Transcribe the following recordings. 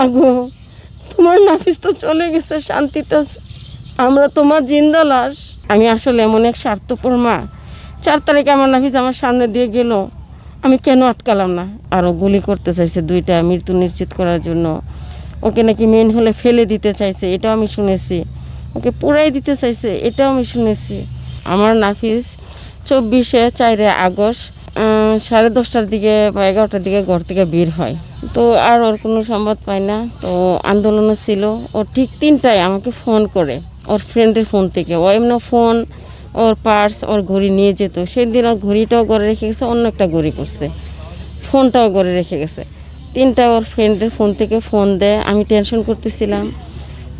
আগো তোমার নাফিস তো চলে গেছে, শান্তিতে আছে, আমরা তোমার জিন্দা লাশ। আমি আসলে এমন এক স্বার্থপর মা। 4 তারিখে আমার নাফিস আমার সামনে দিয়ে গেল, আমি কেন আটকালাম না? আরও গুলি করতে চাইছে 2টা মৃত্যু নিশ্চিত করার জন্য। ওকে নাকি মেন হলে ফেলে দিতে চাইছে, এটাও আমি শুনেছি। ওকে পুরাই দিতে চাইছে, এটাও আমি শুনেছি। আমার নাফিস 24 আগস্ট 10:30টার দিকে বা 11টার দিকে ঘর থেকে বের হয়। তো আর ওর কোনো সংবাদ পাই না। তো আন্দোলনও ছিল। ও ঠিক 3টায় আমাকে ফোন করে, ওর ফ্রেন্ডের ফোন থেকে। ও এমন ফোন, ওর পার্স, ওর ঘড়ি নিয়ে যেত। সেদিন ওর ঘড়িটাও ঘরে রেখে গেছে, অন্য একটা ঘড়ি করছে, ফোনটাও ঘরে রেখে গেছে। 3টায় ওর ফ্রেন্ডের ফোন থেকে ফোন দেয়। আমি টেনশন করতেছিলাম।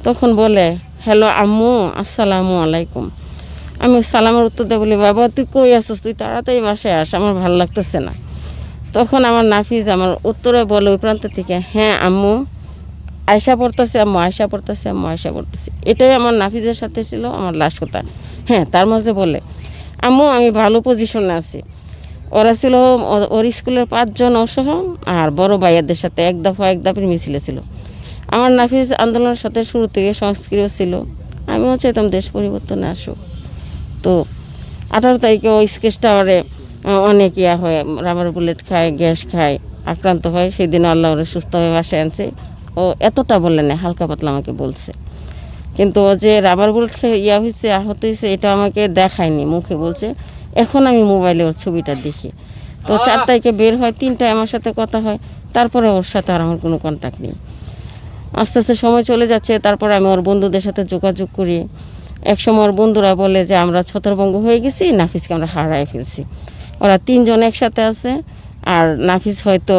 তখন বলে, হ্যালো আম্মু, আসসালামু আলাইকুম। আমি সালামের উত্তর দিয়ে বলি, বাবা তুই কই আসছিস? তুই তাড়াতাড়ি বাসায় আস, আমার ভালো লাগতেছে না। তখন আমার নাফিজ আমার উত্তরে বলে ওই প্রান্ত থেকে, হ্যাঁ আম্মু আয়সা পড়তেছে, আম্মু আয়সা পড়তেছে, আম্মু আয়সা পড়তেছে। এটাই আমার নাফিজের সাথে ছিল আমার লাস্ট কথা। হ্যাঁ, তার মাঝে বলে, আম্মু আমি ভালো পজিশনে আছি। ওরা ছিল ওর স্কুলের 5 জন অসহ, আর বড় ভাইয়াদের সাথে এক দফার মিছিলে ছিল। আমার নাফিজ আন্দোলনের সাথে শুরু থেকে সংস্কৃত ছিল। আমিও চাইতাম দেশ পরিবর্তনে আসুক। তো 18 তারিখে ওই স্কেচ টাওয়ারে অনেক হয়, রাবার বুলেট খায়, গ্যাস খায়, আক্রান্ত হয়। সেদিন আল্লাহ ওরা সুস্থ হয়ে বাসায় আনছে। ও এতটা বলে না, হালকা পাতলা আমাকে বলছে। কিন্তু ও যে রাবার বুলেট খেয়ে হয়েছে, আহত হয়েছে, এটা আমাকে দেখায়নি, মুখে বলছে। এখন আমি মোবাইলে ওর ছবিটা দেখি। তো 4 তারিখে বের হয়, 3টায় আমার সাথে কথা হয়। তারপরে ওর সাথে আর আমার কোনো কন্ট্যাক্ট নেই। আস্তে আস্তে সময় চলে যাচ্ছে। তারপরে আমি ওর বন্ধুদের সাথে যোগাযোগ করি। একসময় ওর বন্ধুরা বলে যে আমরা ছত্রভঙ্গ হয়ে গেছি, নাফিসকে আমরা হারাই ফেলছি। ওরা 3 জন একসাথে আছে, আর নাফিস হয়তো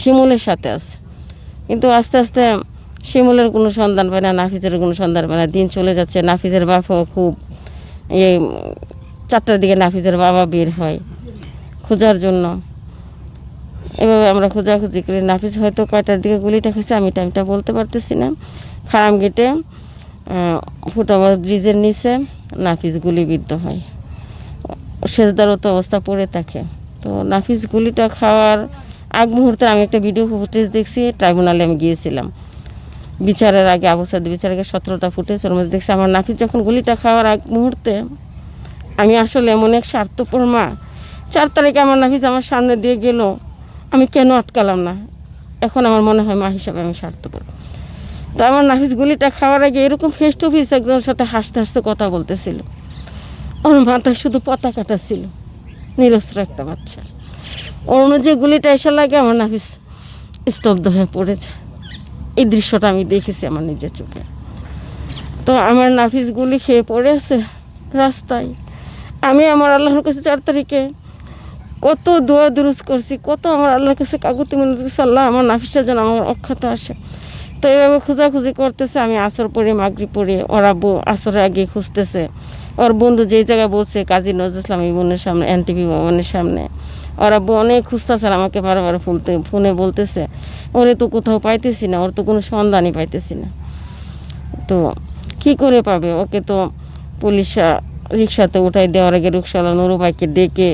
শিমুলের সাথে আছে। কিন্তু আস্তে আস্তে শিমুলের কোনো সন্ধান পায় না, নাফিজের কোনো সন্ধান পায় না। দিন চলে যাচ্ছে। নাফিজের বাবাও খুব 4টার দিকে নাফিজের বাবা বের হয় খোঁজার জন্য। এভাবে আমরা খোঁজাখুঁজি করি। নাফিস হয়তো কয়টার দিকে গুলিটা খেয়েছে আমি টাইমটা বলতে পারতেছি না। ফার্ম গেটে ফুটওভার ব্রিজের নিচে নাফিস গুলিবিদ্ধ হয়, সেজদারত অবস্থা পড়ে থাকে। তো নাফিস গুলিটা খাওয়ার আগ মুহূর্তে আমি একটা ভিডিও ফুটেজ দেখছি। ট্রাইব্যুনালে আমি গিয়েছিলাম বিচারের আগে, আবু সাইদ বিচারের আগে 17টা ফুটেজ ওর মধ্যে দেখছি। আমার নাফিস যখন গুলিটা খাওয়ার আগ মুহূর্তে, আমি আসলে এমন এক স্বার্থপর মা। 4 তারিখে আমার নাফিস আমার সামনে দিয়ে গেল, আমি কেন আটকালাম না? এখন আমার মনে হয় মা হিসাবে আমি স্বার্থপর। তো আমার নাফিস গুলিটা খাওয়ার আগে এরকম ফেস টু ফেস একজনের সাথে হাসতে হাসতে কথা বলতেছিল। ওর মাথায় শুধু পতাকাটা ছিল, নিরস্ত্র একটা বাচ্চা। ওর যে গুলিটা এসে লাগে, আমার নাফিস স্তব্ধ হয়ে পড়েছে। এই দৃশ্যটা আমি দেখেছি আমার নিজের চোখে। তো আমার নাফিস গুলি খেয়ে পড়ে আছে রাস্তায়। আমি আমার আল্লাহর কাছে 4 তারিখে কত দোয়া দুরুজ করছি, কত আমার আল্লাহর কাছে কাকুতি মিনতি করছি, আল্লাহ আমার নাফিসটা যেন আমার অক্ষত আসে। তো এইভাবে খোঁজাখুঁজি করতেছে। আমি আসর পড়ে, মাগরিব পড়ে, ওরা আসরের আগে খুঁজতেছে। ওর বন্ধু যেই জায়গায় বলছে, কাজী নজরুল ইসলাম ইমনের সামনে, এনটিভি ভবনের সামনে, ওরা অনেক খুঁজতেছে। আমাকে বারবার ফোনে বলতেছে, ওরে তো কোথাও পাইতেছি না, ওর তো কোনো সন্ধানই পাইতেছি না। তো কী করে পাবে? ওকে তো পুলিশরা রিক্সাতে উঠাই দেওয়ার আগে রিক্সাওয়ালা নুরু ভাইকে ডেকে,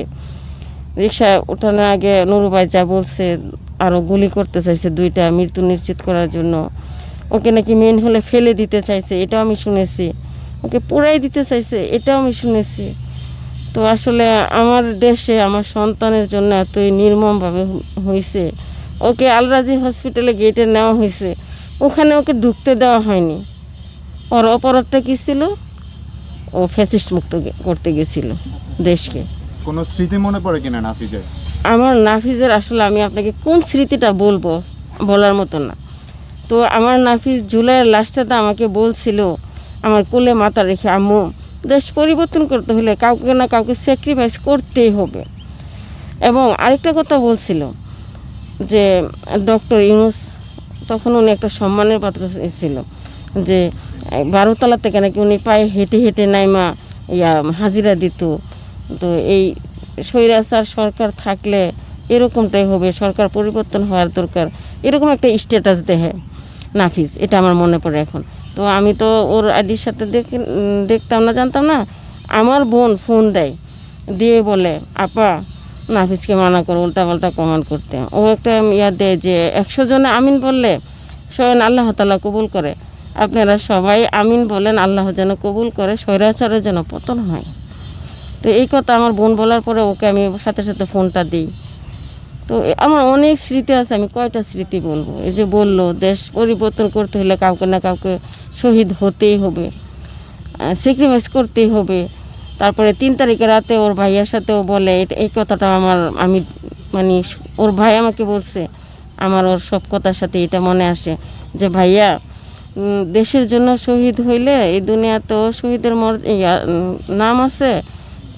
রিক্সায় ওঠানোর আগে নুরু ভাই যা বলছে, আরও গুলি করতে চাইছে 2টা মৃত্যু নিশ্চিত করার জন্য। ওকে নাকি মেন হলে ফেলে দিতে চাইছে, এটাও আমি শুনেছি। ওকে পুরাই দিতে চাইছে, এটাও আমি শুনেছি। তো আসলে আমার দেশে আমার সন্তানের জন্য এতই নির্মমভাবে হয়েছে। ওকে আলরাজি হসপিটালে গেটে নেওয়া হয়েছে, ওখানে ওকে ঢুকতে দেওয়া হয়নি। ওর অপরাধটা কী ছিল? ও ফ্যাসিস্ট মুক্ত করতে গেছিল দেশকে। কোনো স্মৃতি মনে পড়ে কিনা নাফিজের? আমার নাফিজের আসলে আমি আপনাকে কোন স্মৃতিটা বলবো, বলার মতো না। তো আমার নাফিজ জুলাইয়ের লাস্টটাতে আমাকে বলছিল, আমার কোলে মাথা রেখে, আম্মু দেশ পরিবর্তন করতে হলে কাউকে না কাউকে স্যাক্রিফাইস করতেই হবে। এবং আরেকটা কথা বলছিল যে ডক্টর ইউনূস, তখন উনি একটা সম্মানের পাত্র ছিল, যে 12 তলা থেকে নাকি উনি পায়ে হেঁটে হেঁটে নাইমা হাজিরা দিত। তো এই স্বৈরাচার সরকার থাকলে এরকমটাই হবে, সরকার পরিবর্তন হওয়ার দরকার, এরকম একটা স্ট্যাটাস দেহে নাফিজ। এটা আমার মনে পড়ে এখন। তো আমি তো ওর আইডির সাথে দেখতাম না, জানতাম না। আমার বোন ফোন দেয়, দিয়ে বলে, আপা নাফিজকে মানা করো উল্টাপাল্টা কমেন্ট করতে। ও একটা দেয় যে 100 জনে আমিন বললে স্বয়ং আল্লাহ তাআলা কবুল করে। আপনারা সবাই আমিন বলেন, আল্লাহ যেন কবুল করে, স্বৈরাচারের যেন পতন হয়। তো এই কথা আমার বোন বলার পরে ওকে আমি সাথে সাথে ফোনটা দিই। তো আমার অনেক স্মৃতি আছে, আমি কয়টা স্মৃতি বলবো। এই যে বললো দেশ পরিবর্তন করতে হলে কাউকে না কাউকে শহীদ হতেই হবে, স্যাক্রিফাইস করতেই হবে। তারপরে 3 তারিখে রাতে ওর ভাইয়ের সাথেও বলে এই কথাটা আমি মানে ওর ভাই আমাকে বলছে, আমার ওর সব কথার সাথে এটা মনে আসে যে ভাইয়া দেশের জন্য শহীদ হইলে এই দুনিয়াতেও শহীদের নাম আছে,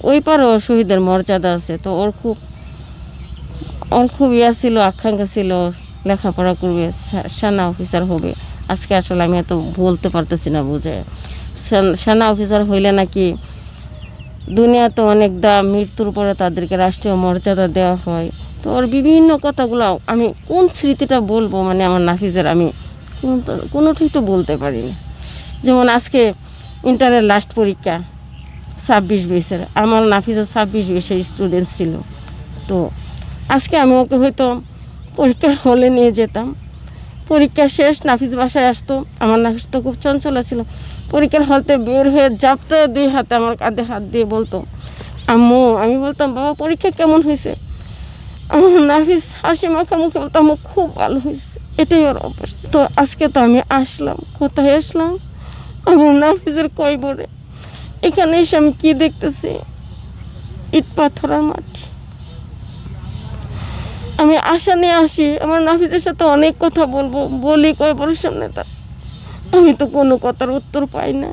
ওই পারেও শহীদের মর্যাদা আছে। তো ওর খুব ইয়া ছিল, আকাঙ্ক্ষা ছিল লেখাপড়া করবে, সেনা অফিসার হবে। আজকে আসলে আমি এত বলতে পারতেছি না বুঝে। সেনা অফিসার হইলে নাকি দুনিয়াতে অনেক দাম, মৃত্যুর পরে তাদেরকে রাষ্ট্রীয় মর্যাদা দেওয়া হয়। তো ওর বিভিন্ন কথাগুলো আমি কোন স্মৃতিটা বলবো, মানে আমার নাফিজের আমি কোনোটাই তো বলতে পারি না। যেমন আজকে ইন্টারের লাস্ট পরীক্ষা 26-20-এর, আমার নাফিজের 26-20-এর স্টুডেন্ট ছিল। তো আজকে আমি ওকে হয়তো পরীক্ষার হলে নিয়ে যেতাম, পরীক্ষা শেষ নাফিজ বাসায় আসতো। আমার নাফিজ তো খুব চঞ্চলা ছিল, পরীক্ষার হলতে বের হয়ে জাপটা 2 হাতে আমার কাঁধে হাত দিয়ে বলতো আম্মু। আমি বলতাম বাবা পরীক্ষা কেমন হয়েছে? আমার নাফিজ হাসি মাখা মুখে বলতো আম্মু খুব ভালো হয়েছে। এটাই ওর অভ্যাস। তো আজকে তো আমি আসলাম, কোথায় আসলাম? আমার নাফিজের কয়বরে। এখানে এসে আমি কি দেখতেছি? ইট পাথরের মাটি। আমি আশা নিয়ে আসি, আমার নাফিজের সাথে অনেক কথা বলি কয়বরের সামনে, তার আমি তো কোনো কথার উত্তর পাই না।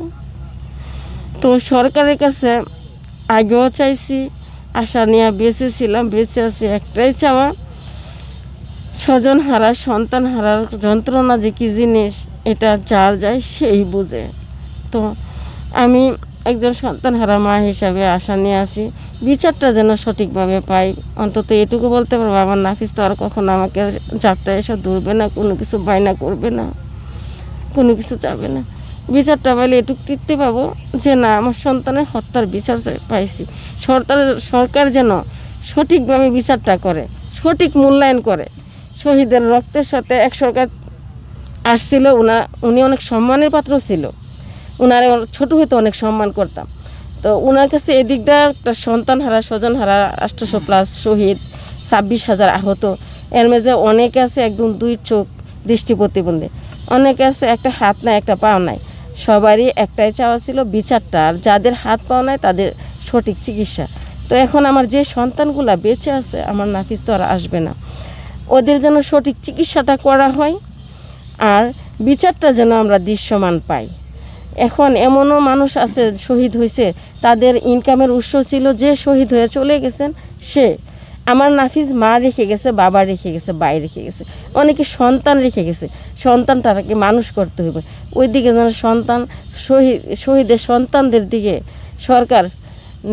তো সরকারের কাছে আগেও চাইছি, আশা নিয়ে বেঁচেছিলাম, বেঁচে আছি। একটাই চাওয়া, স্বজন হারা সন্তান হারার যন্ত্রণা যে কী জিনিস এটা যার যায় সেই বুঝে। তো আমি একজন সন্তান হারা মা হিসাবে আশা নিয়ে আছি, বিচারটা যেন সঠিকভাবে পাই। অন্তত এটুকু বলতে পারবো আমার নাফিস তো আর কখনো আমাকে জাপটা এসে ধরবে না, কোনো কিছু বায়না করবে না, কোনো কিছু যাবে না। বিচারটা পাইলে এটুকু তৃপ্তি পাবো যে না আমার সন্তানের হত্যার বিচার পাইছি। সরকার যেন সঠিকভাবে বিচারটা করে, সঠিক মূল্যায়ন করে। শহীদের রক্তের সাথে এক সরকার আসছিল, উনি অনেক সম্মানের পাত্র ছিল, উনারে ছোটো হইতে অনেক সম্মান করতাম। তো ওনার কাছে এদিক দিয়ে একটা সন্তান হারা স্বজন হারা 800+ শহীদ, 26,000 আহত, এর মেঝে অনেকে আছে একদম 2 চোখ দৃষ্টি প্রতিবন্ধী, অনেকে আছে একটা হাত নাই একটা পাও নাই। সবারই একটাই চাওয়া ছিল বিচারটা, আর যাদের হাত পাও নাই তাদের সঠিক চিকিৎসা। তো এখন আমার যে সন্তানগুলা বেঁচে আছে, আমার নাফিস তো আর আসবে না, ওদের যেন সঠিক চিকিৎসাটা করা হয় আর বিচারটা যেন আমরা দৃশ্যমান পাই। এখন এমনও মানুষ আছে শহীদ হয়েছে, তাদের ইনকামের উৎস ছিল যে শহীদ হয়ে চলে গেছেন সে। আমার নাফিস মা রেখে গেছে, বাবা রেখে গেছে, ভাই রেখে গেছে, অনেকে সন্তান রেখে গেছে। সন্তানটাকে মানুষ করতে হবে, ওই দিকে যেন শহীদের সন্তানদের দিকে সরকার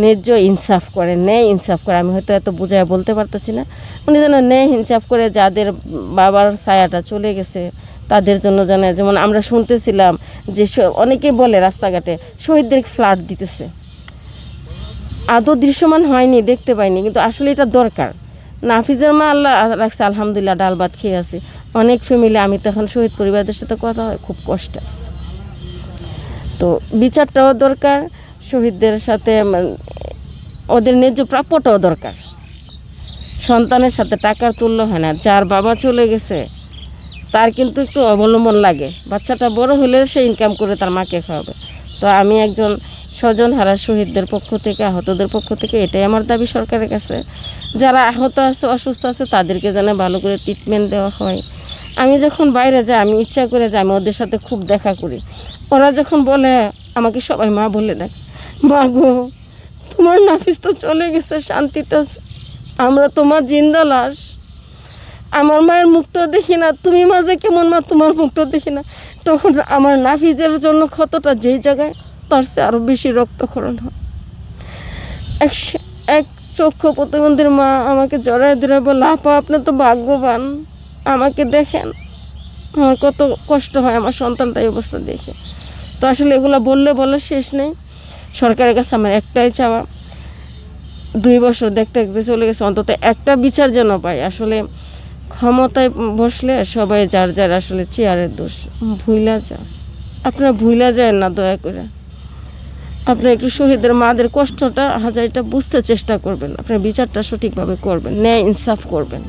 ন্যায্য ইনসাফ করে, ন্যায় ইনসাফ করে। আমি হয়তো এত বোঝায় বলতে পারতেছি না, উনি যেন ন্যায় ইনসাফ করে যাদের বাবার ছায়াটা চলে গেছে তাদের জন্য জানে। যেমন আমরা শুনতেছিলাম যে অনেকে বলে রাস্তাঘাটে শহীদদের ফ্ল্যাট দিতেছে, আদৌ দৃশ্যমান হয়নি, দেখতে পাইনি, কিন্তু আসলে এটা দরকার। নাফিজের মা আল্লাহ রাখছে আলহামদুলিল্লাহ, ডাল ভাত খেয়ে আছে। অনেক ফ্যামিলি, আমি তো এখন শহীদ পরিবারদের সাথে কথা হয়, খুব কষ্ট আছে। তো বিচারটাও দরকার, শহীদদের সাথে ওদের ন্যায্য প্রাপ্যটাও দরকার। সন্তানের সাথে টাকার তুল্য হয় না। যার বাবা চলে গেছে তার কিন্তু একটু অবলম্বন লাগে, বাচ্চাটা বড় হলে সে ইনকাম করে তার মাকে খাওয়াবে। তো আমি একজন স্বজন হারা শহীদদের পক্ষ থেকে, আহতদের পক্ষ থেকে এটাই আমার দাবি সরকারের কাছে, যারা আহত আছে অসুস্থ আছে তাদেরকে যেন ভালো করে ট্রিটমেন্ট দেওয়া হয়। আমি যখন বাইরে যাই, আমি ইচ্ছা করে যাই, আমি ওদের সাথে খুব দেখা করি। ওরা যখন বলে আমাকে সবাই মা বলে দেয়, মা গো তোমার নাফিস তো চলে গেছে, শান্তিতে আছে, আমরা তোমার জিন্দা লাশ, আমার মায়ের মুখটাও দেখি না, তুমি মাঝে কেমন মা তোমার মুখটাও দেখি না। তখন আমার নাফিজের জন্য ক্ষতটা যেই জায়গায় তার চেয়ে আরও বেশি রক্তক্ষরণ হয়। এক চক্ষু প্রতিবন্ধীর মা আমাকে জড়ায় ধরে বলে আপা আপনি তো ভাগ্যবান, আমাকে দেখেন, আমার কত কষ্ট হয় আমার সন্তানটা এই অবস্থা দেখে। তো আসলে এগুলো বললে শেষ নেই। সরকারের কাছে আমার একটাই চাওয়া, 2 বছর দেখতে দেখতে চলে গেছে, অন্তত একটা বিচার যেন পাই। আসলে ক্ষমতায় বসলে সবাই যার যার আসলে চেয়ারের দোষ ভুইলা যা। আপনারা ভুইলা যায় না দয়া করে। আপনারা একটু শহীদের মাদের কষ্টটা হাজারিটা বুঝতে চেষ্টা করবেন, আপনার বিচারটা সঠিকভাবে করবেন, ন্যায় ইনসাফ করবেন।